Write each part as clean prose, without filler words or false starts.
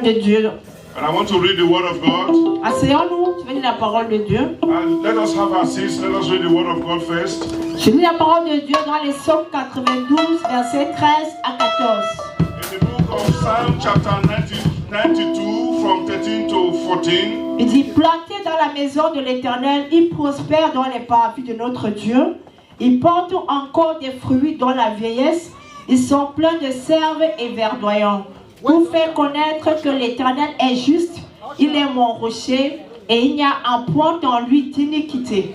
De Dieu. And I want to read the word of God. Asseyons-nous, je vais lire la parole de Dieu. And let us have our seats. Let us read the word of God first. Je lis la parole de Dieu dans les Psaumes 92, versets 13 à 14. In the book of Psalm chapter 92 from 13 to 14. Il dit, planté dans la maison de l'Éternel, il prospère dans les parvis de notre Dieu. Ils portent encore des fruits dans la vieillesse. Ils sont pleins de sève et verdoyants. Pour faire connaître que l'Éternel est juste, il est mon rocher et il n'y a un point en lui d'iniquité.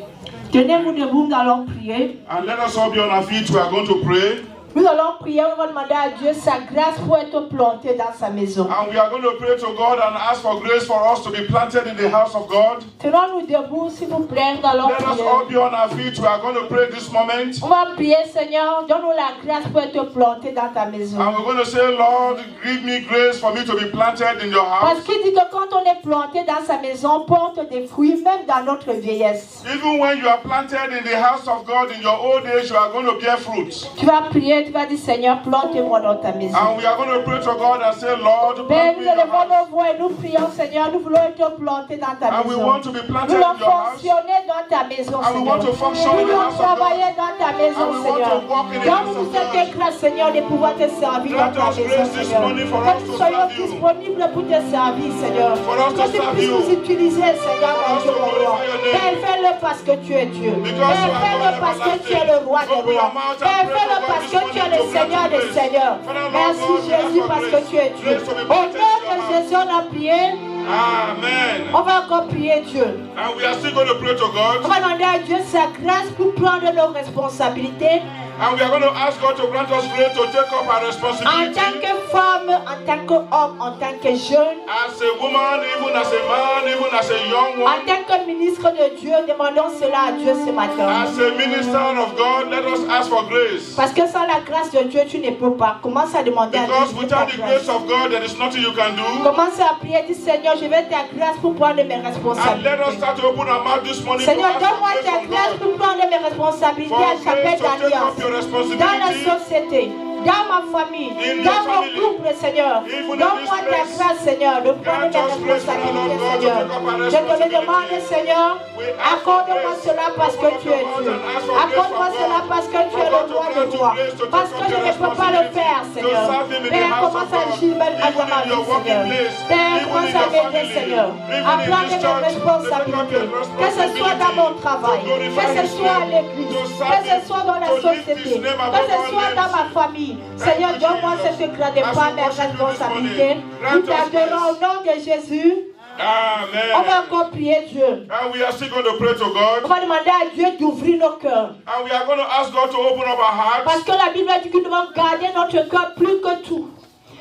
Tenez-vous debout, nous allons prier. And let us all be on our feet. We are going to pray. Nous allons prier, on va demander à Dieu sa grâce pour être planté dans sa maison. And we are going to pray to God and ask for grace for us to be planted in the house of God. Tenons-nous debout, s'il vous plaît, nous allons Let us prier. all be on our feet. We are going to pray this moment. On va prier, Seigneur, donne-nous la grâce pour être planté dans ta maison. And we're going to say, Lord, give me grace for me to be planted in your Parce house. qu'il dit que quand on est planté dans sa maison, on porte des fruits, même dans notre vieillesse. Even when you are planted in the house of God in your old age, you are going to bear fruit. Tu vas prier, tu vas dire, Seigneur, plante-moi dans ta maison. And we are going to pray to God and say, Lord, Père, plant me nous in your élevons house. nos voix et nous prions, Seigneur, nous voulons être plantés dans ta And we maison. want to be Nous planted voulons in your house. fonctionner dans ta maison, And we Seigneur. want to function Nous in the voulons house of God. travailler dans ta maison, And we want Seigneur. to walk in the house Donne-nous of cette God. grâce, Seigneur, de pouvoir te servir dans Grant ta us maison, grace this Seigneur. morning for Que us nous to soyons serve you. disponibles pour te servir, Seigneur. For us to Que tu serve puisses you. nous utiliser, Seigneur, For mon us Dieu, to mon roi. glorify your name. Père, fais-le parce que tu es Dieu. Because Père, you are fais-le God parce que tu es le roi des everlasting. rois. Open your mouth and Père, pray fais-le to God parce this que tu es morning le to grant Seigneur you des grace. seigneurs. Father, Lord Merci God, we ask Jésus for parce grace. que tu es Dieu. Grace to be Au planted nom in your de house. Jésus, on a prié. Amen. On va encore prier Dieu. And we are still going to pray to On God. va demander à Dieu sa grâce pour prendre nos responsabilités And we are going to ask God to grant us grace to take up our en responsibility. tant que femme, en tant qu'homme, en tant que jeune, As a woman, even as a man, even as a young en one. tant que ministre de Dieu. Demandons cela à Dieu ce matin. As a minister of God, let us ask for grace. Parce que sans la grâce de Dieu, tu ne peux pas. Commence à demander à Because Dieu without ta the grâce. grace of God, there is nothing you can do. Commence à prier, dis Seigneur, je vais ta grâce pour prendre mes And let us responsabilités. start to open our mouth this morning to Seigneur, ask donne-moi for ta grace from grâce God. pour prendre mes responsabilités For à chapelle grace to take d'alliance, up your dans la responsibility. société, dans ma famille, In dans your mon family, couple, Seigneur. even in Donne-moi this ta place. grâce, Seigneur, de prendre mes Grant us grace, responsabilités, Lord God, to Seigneur. take up our Je te le responsibility. demande, Seigneur, We ask for accorde-moi grace. cela parce que Open up tu es your mouth Dieu. and ask for grace Accorde-moi from cela God. parce que tu es For le God to roi grant des you rois. grace to Parce take que up je your ne peux pas le faire, responsibility. Seigneur. To serve Him in the Père, house of commence à God. agir même à Even ma in your vie, working Seigneur. place. Père, Even commence in à your m'aider, family. Seigneur. Even À in prendre this mes church. To take up responsabilités. your Que ce soit dans mon travail, To glorify que ce His soit à name. l'église, To que serve ce Him. soit dans la To lift société, His name que above ce all soit dans names. ma famille. Seigneur, you, donne-moi Jesus. ce secret de As prendre we mes worship you this responsabilités. morning, Nous grant us t'adorons au grace. nom de Jésus. Amen. On va encore prier Dieu. And we are still going to pray to On God. va demander à Dieu d'ouvrir nos cœurs. And we are going to ask God to open up our hearts. Parce que la Bible dit que nous devons garder notre cœur plus que tout.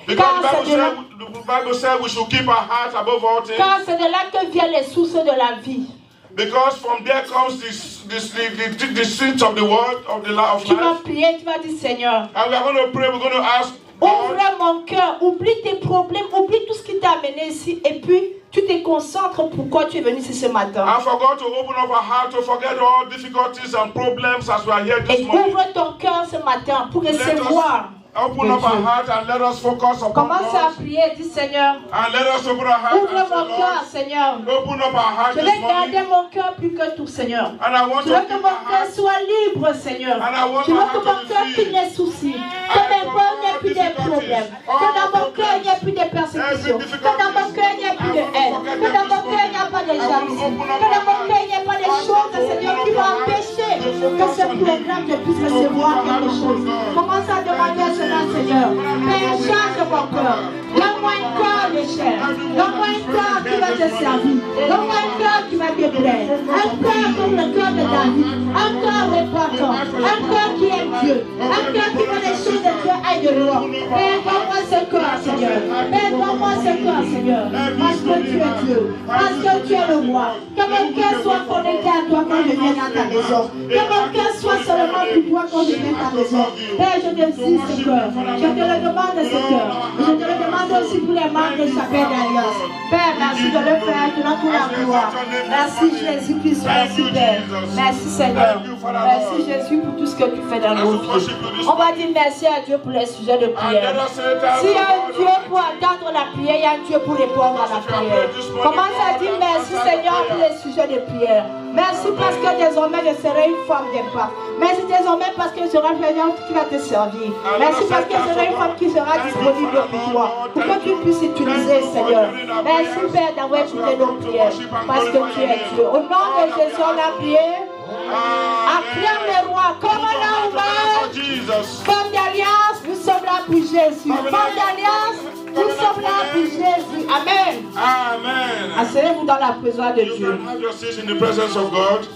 Because Car the Bible said we should keep our hearts above all things. car c'est de là que viennent les sources de la vie. Because from there comes the sins of the world, of the life of Tu vas life. prier, tu vas dire Seigneur, And we are going to pray, we're going to ask ouvre God, mon cœur, oublie tes problèmes, oublie tout ce qui t'a amené ici et puis tu te concentres pourquoi tu es venu ici ce matin. and for God to open up our heart, to forget all difficulties and problems as we are here this Et morning. ouvre ton cœur ce matin pour Let recevoir. us open up our heart and let us focus upon Commence à God. prier, dis Seigneur, And let us open our heart ouvre and say, mon cœur Lord, Seigneur. open up our heart Je this vais garder morning. mon cœur plus que tout Seigneur. And I want Je to veux keep que my mon cœur heart. soit libre, Seigneur. And I want Je my veux heart que to mon be cœur free. ait les soucis. Que mes cœurs n'aient plus de problèmes. Que dans mon cœur, il n'y ait plus de persécution. Que dans mon cœur, il n'y ait plus de haine. Que dans mon cœur, il n'y a pas de jalousie. Que dans mon cœur, il n'y ait pas de choses, Seigneur, qui vont empêcher que ce programme ne puisse recevoir quelque chose. Commence à demander à cela, Seigneur. Père, change mon cœur. Donne-moi un cœur de chair. Donne-moi un cœur qui va te servir. Donne-moi un cœur qui va te plaire. Un cœur comme le cœur de David. Un cœur repentant. Un cœur qui aime Dieu. Un cœur qui veut les choses de Dieu aillent de loin. Père, donne-moi ce cœur, Seigneur. Père, donne-moi ce cœur, Seigneur. Parce que tu es Dieu. Parce que tu es le roi. Que mon cœur soit connecté à toi quand je viens dans ta maison. Que mon cœur soit soit seulement pour toi quand je viens à ta maison. Père, je te dis ce cœur. Je te le demande ce cœur. Je te le demande aussi pour les membres de Chapelle d'Alliance. Père, merci de le faire, de notre gloire. Merci Jésus-Christ, merci Père. Merci Seigneur. Merci Jésus pour tout ce que tu fais dans nos vies. On va dire merci à Dieu pour les sujets de prière. S'il y a un Dieu pour attendre la prière, il y a un Dieu pour répondre à la prière. Commence à dire merci Seigneur pour les sujets de prière. Merci parce que désormais je serai une femme d'impact. Merci désormais parce que je serai un Seigneur qui va te servir. Merci parce que je serai une femme qui sera disponible pour toi. Pour que tu puisses utiliser Seigneur. Merci Père d'avoir écouté nos prières. Parce que tu es Dieu. Au nom de Jésus on a prié. Acclame le roi comme un homme. Femme d'alliance, nous sommes là pour Jésus. Femme d'alliance, nous sommes là pour Jésus. Amen. Amen. Asseyez-vous dans la présence de Dieu. Have your seats in the presence of God.